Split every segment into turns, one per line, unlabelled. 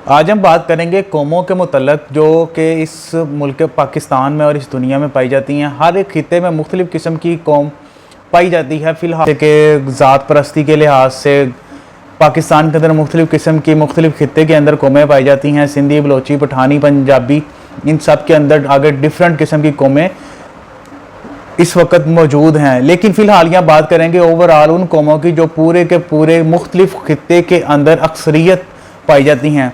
آج ہم بات کریں گے قوموں کے متعلق جو کہ اس ملک پاکستان میں اور اس دنیا میں پائی جاتی ہیں۔ ہر ایک خطے میں مختلف قسم کی قوم پائی جاتی ہے۔ فی الحال کہ ذات پرستی کے لحاظ سے پاکستان کے اندر مختلف قسم کی مختلف خطے کے اندر قومیں پائی جاتی ہیں۔ سندھی، بلوچی، پٹھانی، پنجابی، ان سب کے اندر آگے ڈیفرنٹ قسم کی قومیں اس وقت موجود ہیں۔ لیکن فی الحال یہاں بات کریں گے اوورآل ان قوموں کی جو پورے کے پورے مختلف خطے کے اندر اکثریت پائی جاتی ہیں۔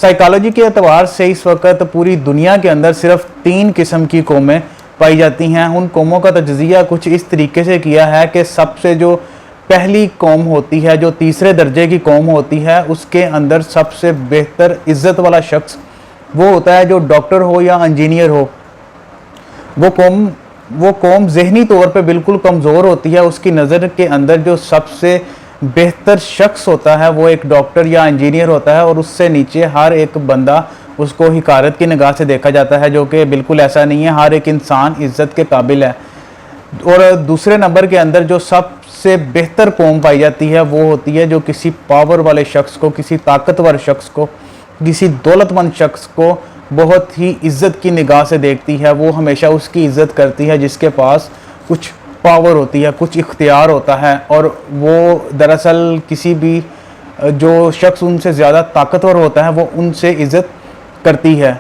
سائیکالوجی کے اعتبار سے اس وقت پوری دنیا کے اندر صرف 3 قسم کی قومیں پائی جاتی ہیں۔ ان قوموں کا تجزیہ کچھ اس طریقے سے کیا ہے کہ سب سے جو پہلی قوم ہوتی ہے، جو تیسرے درجے کی قوم ہوتی ہے، اس کے اندر سب سے بہتر عزت والا شخص وہ ہوتا ہے جو ڈاکٹر ہو یا انجینئر ہو۔ وہ قوم ذہنی طور پہ بالکل کمزور ہوتی ہے۔ اس کی نظر کے اندر جو سب سے بہتر شخص ہوتا ہے وہ ایک ڈاکٹر یا انجینئر ہوتا ہے، اور اس سے نیچے ہر ایک بندہ اس کو حقارت کی نگاہ سے دیکھا جاتا ہے، جو کہ بالکل ایسا نہیں ہے۔ ہر ایک انسان عزت کے قابل ہے۔ اور دوسرے نمبر کے اندر جو سب سے بہتر قوم پائی جاتی ہے وہ ہوتی ہے جو کسی پاور والے شخص کو، کسی طاقتور شخص کو، کسی دولت مند شخص کو بہت ہی عزت کی نگاہ سے دیکھتی ہے۔ وہ ہمیشہ اس کی عزت کرتی ہے جس کے پاس کچھ پاور ہوتی ہے، کچھ اختیار ہوتا ہے، اور وہ دراصل کسی بھی جو شخص ان سے زیادہ طاقتور ہوتا ہے وہ ان سے عزت کرتی ہے۔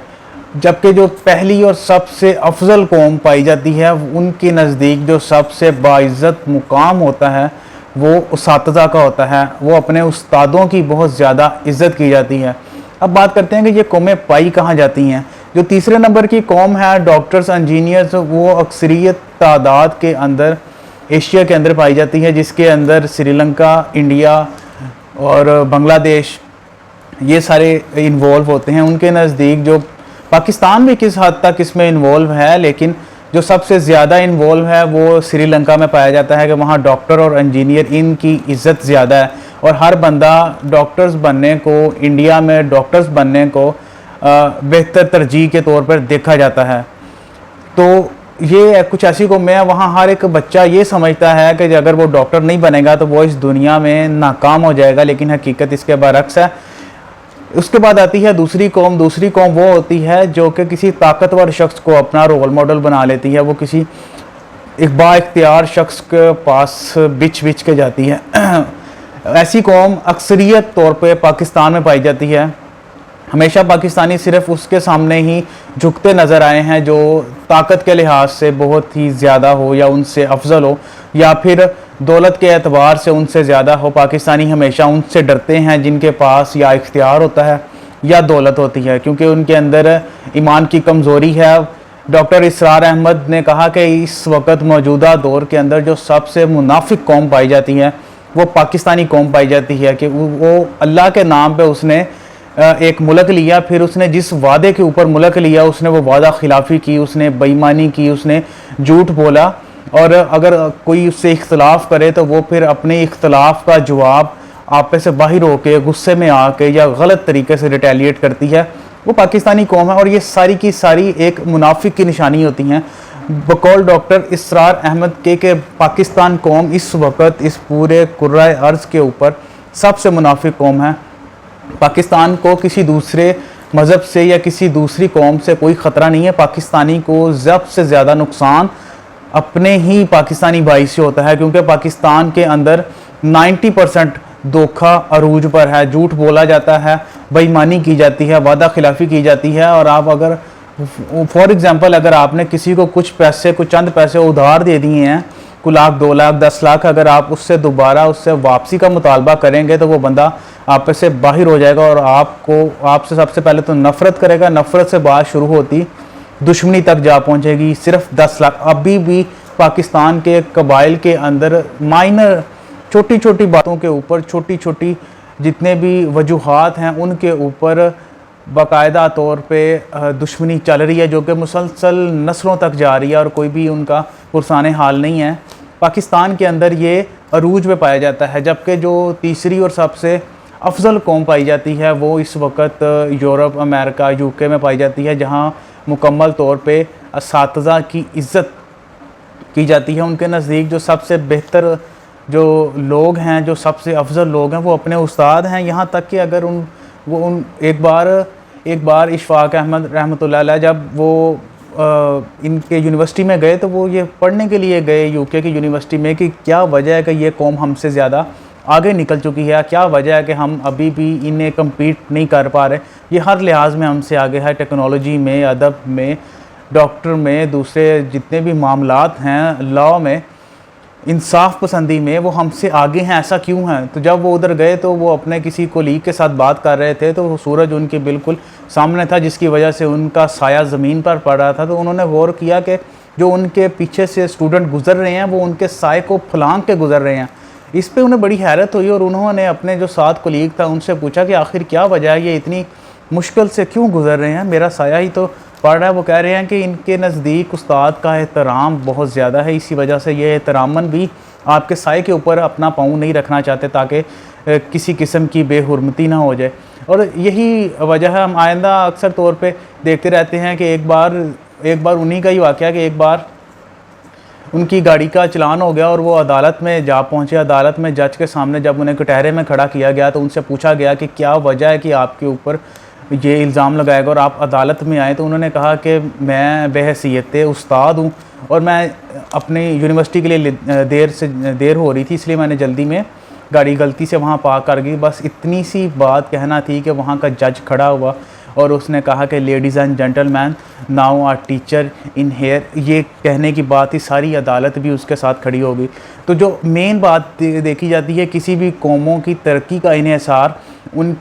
جبکہ جو پہلی اور سب سے افضل قوم پائی جاتی ہے ان کے نزدیک جو سب سے باعزت مقام ہوتا ہے وہ اساتذہ کا ہوتا ہے۔ وہ اپنے استادوں کی بہت زیادہ عزت کی جاتی ہے۔ اب بات کرتے ہیں کہ یہ قومیں پائی کہاں جاتی ہیں۔ جو تیسرے نمبر کی قوم ہے ڈاکٹرز، انجینئرز، وہ اکثریت تعداد کے اندر ایشیا کے اندر پائی جاتی ہے، جس کے اندر سری لنکا، انڈیا اور بنگلہ دیش یہ سارے انوالو ہوتے ہیں۔ ان کے نزدیک جو پاکستان بھی کس حد تک اس میں انوالو ہے، لیکن جو سب سے زیادہ انوالو ہے وہ سری لنکا میں پایا جاتا ہے کہ وہاں ڈاکٹر اور انجینئر ان کی عزت زیادہ ہے، اور ہر بندہ ڈاکٹرز بننے کو، انڈیا میں ڈاکٹرز بننے کو بہتر ترجیح کے طور پر دیکھا جاتا ہے۔ تو یہ کچھ ایسی قومیں ہیں وہاں ہر ایک بچہ یہ سمجھتا ہے کہ اگر وہ ڈاکٹر نہیں بنے گا تو وہ اس دنیا میں ناکام ہو جائے گا، لیکن حقیقت اس کے برعکس ہے۔ اس کے بعد آتی ہے دوسری قوم۔ دوسری قوم وہ ہوتی ہے جو کہ کسی طاقتور شخص کو اپنا رول ماڈل بنا لیتی ہے۔ وہ کسی ایک با اختیار شخص کے پاس بچ کے جاتی ہے۔ ایسی قوم اکثریت طور پہ پاکستان میں پائی جاتی ہے۔ ہمیشہ پاکستانی صرف اس کے سامنے ہی جھکتے نظر آئے ہیں جو طاقت کے لحاظ سے بہت ہی زیادہ ہو یا ان سے افضل ہو، یا پھر دولت کے اعتبار سے ان سے زیادہ ہو۔ پاکستانی ہمیشہ ان سے ڈرتے ہیں جن کے پاس یا اختیار ہوتا ہے یا دولت ہوتی ہے، کیونکہ ان کے اندر ایمان کی کمزوری ہے۔ ڈاکٹر اسرار احمد نے کہا کہ اس وقت موجودہ دور کے اندر جو سب سے منافق قوم پائی جاتی ہے وہ پاکستانی قوم پائی جاتی ہے، کہ وہ اللہ کے نام پہ اس نے ایک ملک لیا، پھر اس نے جس وعدے کے اوپر ملک لیا اس نے وہ وعدہ خلافی کی، اس نے بے ایمانی کی، اس نے جھوٹ بولا، اور اگر کوئی اس سے اختلاف کرے تو وہ پھر اپنے اختلاف کا جواب آپے سے باہر ہو کے، غصے میں آ کے یا غلط طریقے سے ریٹیلیٹ کرتی ہے۔ وہ پاکستانی قوم ہے، اور یہ ساری کی ساری ایک منافق کی نشانی ہوتی ہیں۔ بقول ڈاکٹر اسرار احمد کے کہ پاکستان قوم اس وقت اس پورے کرۂ ارض کے اوپر سب سے منافق قوم ہے۔ پاکستان کو کسی دوسرے مذہب سے یا کسی دوسری قوم سے کوئی خطرہ نہیں ہے۔ پاکستانی کو سب سے زیادہ نقصان اپنے ہی پاکستانی بھائی سے ہوتا ہے، کیونکہ پاکستان کے اندر 90% دھوکہ عروج پر ہے، جھوٹ بولا جاتا ہے، بے ایمانی کی جاتی ہے، وعدہ خلافی کی جاتی ہے۔ اور آپ اگر فار ایگزامپل اگر آپ نے کسی کو کچھ چند پیسے ادھار دے دیے ہیں، کوئی لاکھ، 2 لاکھ، 10 لاکھ، اگر آپ اس سے دوبارہ اس سے واپسی کا مطالبہ کریں گے تو وہ بندہ آپ سے باہر ہو جائے گا، اور آپ سے سب سے پہلے تو نفرت کرے گا۔ نفرت سے بات شروع ہوتی دشمنی تک جا پہنچے گی۔ صرف 10 لاکھ ابھی بھی پاکستان کے قبائل کے اندر مائنر چھوٹی چھوٹی باتوں کے اوپر، چھوٹی چھوٹی جتنے بھی وجوہات ہیں ان کے اوپر باقاعدہ طور پہ دشمنی چل رہی ہے، جو کہ مسلسل نسلوں تک جا رہی ہے، اور کوئی بھی ان کا پرسان حال نہیں ہے۔ پاکستان کے اندر یہ عروج پہ پایا جاتا ہے، جبکہ جو تیسری اور سب سے افضل قوم پائی جاتی ہے وہ اس وقت یورپ، امریکہ، UK میں پائی جاتی ہے، جہاں مکمل طور پہ اساتذہ کی عزت کی جاتی ہے۔ ان کے نزدیک جو سب سے بہتر جو لوگ ہیں، جو سب سے افضل لوگ ہیں وہ اپنے استاد ہیں، یہاں تک کہ اگر ان وہ ایک بار اشفاق احمد رحمۃ اللہ علیہ جب وہ ان کے یونیورسٹی میں گئے تو وہ یہ پڑھنے کے لیے گئے یو کے کی یونیورسٹی میں کہ کیا وجہ ہے کہ یہ قوم ہم سے زیادہ آگے نکل چکی ہے، کیا وجہ ہے کہ ہم ابھی بھی انہیں کمپیٹ نہیں کر پا رہے، یہ ہر لحاظ میں ہم سے آگے ہے، ٹیکنالوجی میں، ادب میں، ڈاکٹر میں، دوسرے جتنے بھی معاملات ہیں، لاء میں، انصاف پسندی میں، وہ ہم سے آگے ہیں، ایسا کیوں ہیں؟ تو جب وہ ادھر گئے تو وہ اپنے کسی کولیگ کے ساتھ بات کر رہے تھے تو وہ سورج ان کے بالکل سامنے تھا جس کی وجہ سے ان کا سایہ زمین پر پڑ رہا تھا، تو انہوں نے غور کیا کہ جو ان کے پیچھے سے اسٹوڈنٹ گزر رہے ہیں وہ ان کے سائے کو پھلانگ کے گزر رہے ہیں۔ اس پہ انہیں بڑی حیرت ہوئی اور انہوں نے اپنے جو ساتھ کولیگ تھا ان سے پوچھا کہ آخر کیا وجہ ہے، یہ اتنی مشکل سے کیوں گزر رہے ہیں، میرا سایہ ہی تو پڑھ رہا ہے۔ وہ کہہ رہے ہیں کہ ان کے نزدیک استاد کا احترام بہت زیادہ ہے، اسی وجہ سے یہ احتراماً بھی آپ کے سائے کے اوپر اپنا پاؤں نہیں رکھنا چاہتے تاکہ کسی قسم کی بے حرمتی نہ ہو جائے۔ اور یہی وجہ ہے، ہم آئندہ اکثر طور پہ دیکھتے رہتے ہیں کہ ایک بار انہی کا ہی واقعہ کہ ایک بار ان کی گاڑی کا چلان ہو گیا اور وہ عدالت میں جا پہنچے۔ عدالت میں جج کے سامنے جب انہیں کٹہرے میں کھڑا کیا گیا تو ان سے پوچھا گیا کہ کیا وجہ ہے کہ آپ کے اوپر یہ الزام لگائے گا اور آپ عدالت میں آئے، تو انہوں نے کہا کہ میں بحیثیت استاد ہوں اور میں اپنی یونیورسٹی کے لیے دیر ہو رہی تھی، اس لیے میں نے جلدی میں گاڑی غلطی سے وہاں پارک کر گئی، بس اتنی سی بات کہنا تھی کہ وہاں کا جج کھڑا ہوا اور اس نے کہا کہ ladies and gentlemen now our teacher in here, یہ کہنے کی بات ہی ساری عدالت بھی اس کے ساتھ کھڑی ہو گئی۔ تو جو مین بات دیکھی جاتی ہے کسی بھی قوموں کی ترقی کا انحصار ان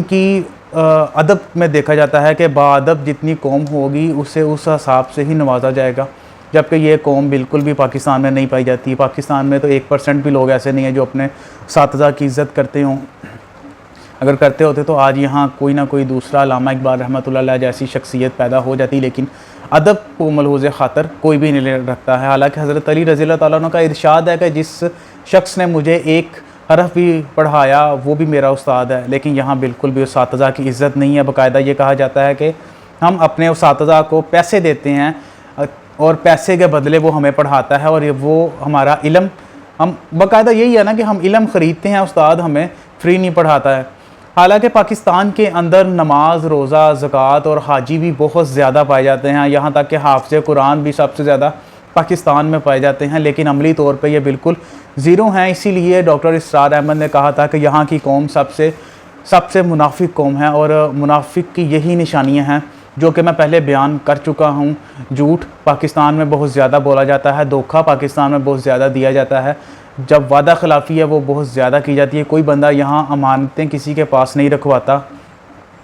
کی ادب میں دیکھا جاتا ہے کہ باادب جتنی قوم ہوگی اسے اس حساب سے ہی نوازا جائے گا، جبکہ یہ قوم بالکل بھی پاکستان میں نہیں پائی جاتی۔ پاکستان میں تو 1% بھی لوگ ایسے نہیں ہیں جو اپنے اساتذہ کی عزت کرتے ہوں، اگر کرتے ہوتے تو آج یہاں کوئی نہ کوئی دوسرا علامہ اقبال رحمۃ اللہ علیہ جیسی شخصیت پیدا ہو جاتی، لیکن ادب کو ملحوظ خاطر کوئی بھی نہیں رکھتا ہے۔ حالانکہ حضرت علی رضی اللہ تعالیٰ عنہ کا ارشاد ہے کہ جس شخص نے مجھے ایک حرف بھی پڑھایا وہ بھی میرا استاد ہے، لیکن یہاں بالکل بھی اساتذہ کی عزت نہیں ہے۔ باقاعدہ یہ کہا جاتا ہے کہ ہم اپنے اساتذہ کو پیسے دیتے ہیں اور پیسے کے بدلے وہ ہمیں پڑھاتا ہے اور وہ ہمارا علم، ہم باقاعدہ یہی ہے نا کہ ہم علم خریدتے ہیں، استاد ہمیں فری نہیں پڑھاتا ہے۔ حالانکہ پاکستان کے اندر نماز، روزہ، زکوٰۃ اور حاجی بھی بہت زیادہ پائے جاتے ہیں، یہاں تک کہ حافظ قرآن بھی سب سے زیادہ پاکستان میں پائے جاتے ہیں، لیکن عملی طور پہ یہ بالکل زیرو ہیں۔ اسی لیے ڈاکٹر اسرار احمد نے کہا تھا کہ یہاں کی قوم سب سے منافق قوم ہے اور منافق کی یہی نشانیاں ہیں جو کہ میں پہلے بیان کر چکا ہوں۔ جھوٹ پاکستان میں بہت زیادہ بولا جاتا ہے، دھوکہ پاکستان میں بہت زیادہ دیا جاتا ہے، جب وعدہ خلافی ہے وہ بہت زیادہ کی جاتی ہے۔ کوئی بندہ یہاں امانتیں کسی کے پاس نہیں رکھواتا،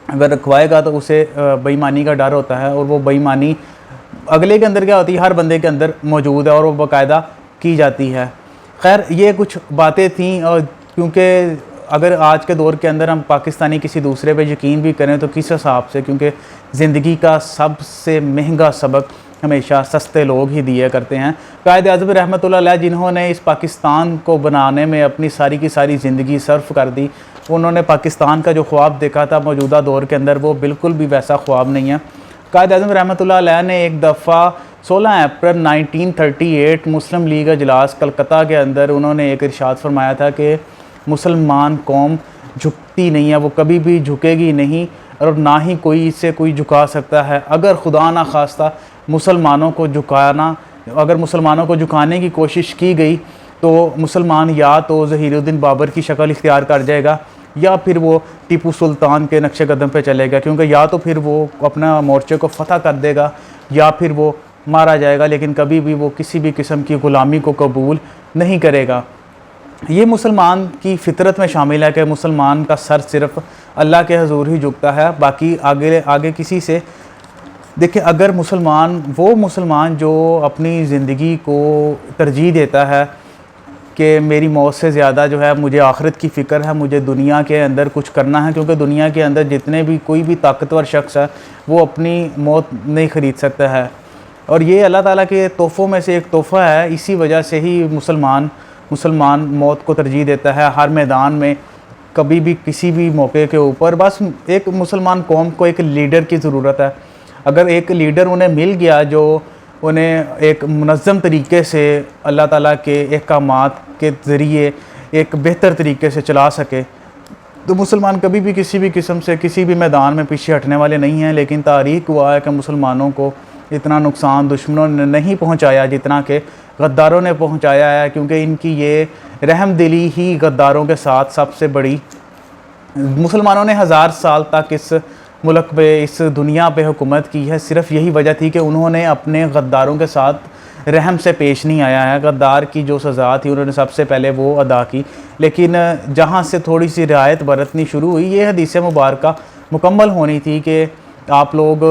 اگر رکھوائے گا تو اسے بے ایمانی کا ڈر ہوتا ہے اور وہ بے ایمانی اگلے کے اندر کیا ہوتی ہے، ہر بندے کے اندر موجود ہے اور وہ باقاعدہ کی جاتی ہے۔ خیر یہ کچھ باتیں تھیں، اور کیونکہ اگر آج کے دور کے اندر ہم پاکستانی کسی دوسرے پہ یقین بھی کریں تو کس حساب سے، کیونکہ زندگی کا سب سے مہنگا سبق ہمیشہ سستے لوگ ہی دیا کرتے ہیں۔ قائد اعظم رحمۃ اللہ علیہ جنہوں نے اس پاکستان کو بنانے میں اپنی ساری کی ساری زندگی صرف کر دی، انہوں نے پاکستان کا جو خواب دیکھا تھا موجودہ دور کے اندر وہ بالکل بھی ویسا خواب نہیں ہے۔ قائد اعظم رحمۃ اللہ علیہ نے ایک دفعہ 16 اپریل 1938 مسلم لیگ اجلاس کلکتہ کے اندر انہوں نے ایک ارشاد فرمایا تھا کہ مسلمان قوم جھکتی نہیں ہے، وہ کبھی بھی جھکے گی نہیں اور نہ ہی کوئی اسے کوئی جھکا سکتا ہے۔ اگر خدا نہ خواستہ مسلمانوں کو جھکانے کی کوشش کی گئی تو مسلمان یا تو ظہیر الدین بابر کی شکل اختیار کر جائے گا یا پھر وہ ٹیپو سلطان کے نقش قدم پہ چلے گا، کیونکہ یا تو پھر وہ اپنا مورچے کو فتح کر دے گا یا پھر وہ مارا جائے گا، لیکن کبھی بھی وہ کسی بھی قسم کی غلامی کو قبول نہیں کرے گا۔ یہ مسلمان کی فطرت میں شامل ہے کہ مسلمان کا سر صرف اللہ کے حضور ہی جھکتا ہے، باقی آگے کسی سے دیکھیں۔ اگر وہ مسلمان جو اپنی زندگی کو ترجیح دیتا ہے کہ میری موت سے زیادہ جو ہے مجھے آخرت کی فکر ہے، مجھے دنیا کے اندر کچھ کرنا ہے، کیونکہ دنیا کے اندر جتنے بھی کوئی بھی طاقتور شخص ہے وہ اپنی موت نہیں خرید سکتا ہے، اور یہ اللہ تعالیٰ کے تحفوں میں سے ایک تحفہ ہے۔ اسی وجہ سے ہی مسلمان موت کو ترجیح دیتا ہے ہر میدان میں، کبھی بھی کسی بھی موقع کے اوپر۔ بس ایک مسلمان قوم کو ایک لیڈر کی ضرورت ہے، اگر ایک لیڈر انہیں مل گیا جو انہیں ایک منظم طریقے سے اللہ تعالیٰ کے احکامات کے ذریعے ایک بہتر طریقے سے چلا سکے، تو مسلمان کبھی بھی کسی بھی قسم سے کسی بھی میدان میں پیچھے ہٹنے والے نہیں ہیں، لیکن تاریخ ہوا ہے کہ مسلمانوں کو اتنا نقصان دشمنوں نے نہیں پہنچایا جتنا کہ غداروں نے پہنچایا ہے، کیونکہ ان کی یہ رحم دلی ہی غداروں کے ساتھ سب سے بڑی. مسلمانوں نے 1000 سال تک اس ملک پہ اس دنیا پہ حکومت کی ہے، صرف یہی وجہ تھی کہ انہوں نے اپنے غداروں کے ساتھ رحم سے پیش نہیں آیا ہے. غدار کی جو سزا تھی انہوں نے سب سے پہلے وہ ادا کی، لیکن جہاں سے تھوڑی سی رعایت برتنی شروع ہوئی، یہ حدیث مبارکہ مکمل ہونی تھی کہ آپ لوگ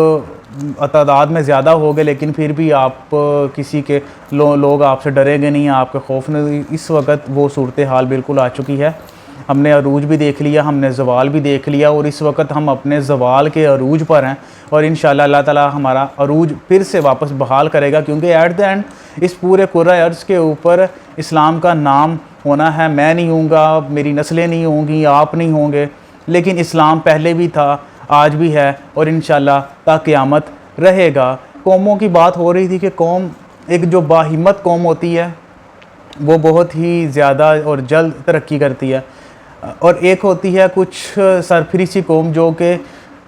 تعداد میں زیادہ ہو گئے لیکن پھر بھی آپ کسی کے لوگ آپ سے ڈریں گے نہیں، آپ کے خوف نہیں. اس وقت وہ صورتحال بالکل آ چکی ہے. ہم نے عروج بھی دیکھ لیا، ہم نے زوال بھی دیکھ لیا، اور اس وقت ہم اپنے زوال کے عروج پر ہیں، اور انشاءاللہ اللہ تعالی ہمارا عروج پھر سے واپس بحال کرے گا، کیونکہ ایٹ دی اینڈ اس پورے کرۂ ارض کے اوپر اسلام کا نام ہونا ہے. میں نہیں ہوں گا، میری نسلیں نہیں ہوں گی، آپ نہیں ہوں گے، لیکن اسلام پہلے بھی تھا، آج بھی ہے، اور انشاءاللہ تا قیامت رہے گا. قوموں کی بات ہو رہی تھی کہ قوم ایک جو باہمت قوم ہوتی ہے وہ بہت ہی زیادہ اور جلد ترقی کرتی ہے، اور ایک ہوتی ہے کچھ سرفری سی قوم جو کہ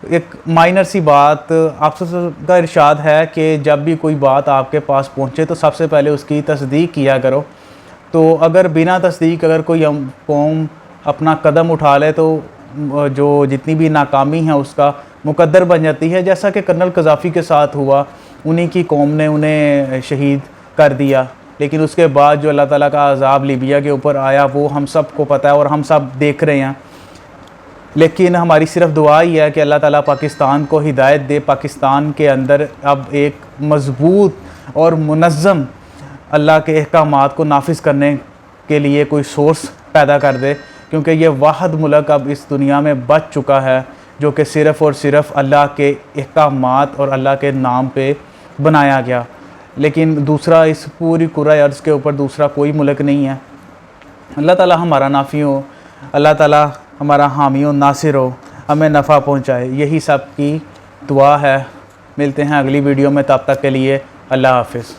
ایک مائنر سی بات. آپ کا ارشاد ہے کہ جب بھی کوئی بات آپ کے پاس پہنچے تو سب سے پہلے اس کی تصدیق کیا کرو. تو اگر بنا تصدیق اگر کوئی قوم اپنا قدم اٹھا لے تو جو جتنی بھی ناکامی ہے اس کا مقدر بن جاتی ہے، جیسا کہ کرنل قذافی کے ساتھ ہوا. انہی کی قوم نے انہیں شہید کر دیا، لیکن اس کے بعد جو اللہ تعالیٰ کا عذاب لیبیا کے اوپر آیا وہ ہم سب کو پتہ ہے اور ہم سب دیکھ رہے ہیں. لیکن ہماری صرف دعا ہی ہے کہ اللہ تعالیٰ پاکستان کو ہدایت دے، پاکستان کے اندر اب ایک مضبوط اور منظم اللہ کے احکامات کو نافذ کرنے کے لیے کوئی سورس پیدا کر دے، کیونکہ یہ واحد ملک اب اس دنیا میں بچ چکا ہے جو کہ صرف اور صرف اللہ کے احکامات اور اللہ کے نام پہ بنایا گیا. لیکن دوسرا اس پوری کرۂ ارض کے اوپر دوسرا کوئی ملک نہیں ہے. اللہ تعالیٰ ہمارا نافع ہو، اللہ تعالیٰ ہمارا حامی و ناصر ہو، ہمیں نفع پہنچائے، یہی سب کی دعا ہے. ملتے ہیں اگلی ویڈیو میں، تب تک کے لیے اللہ حافظ.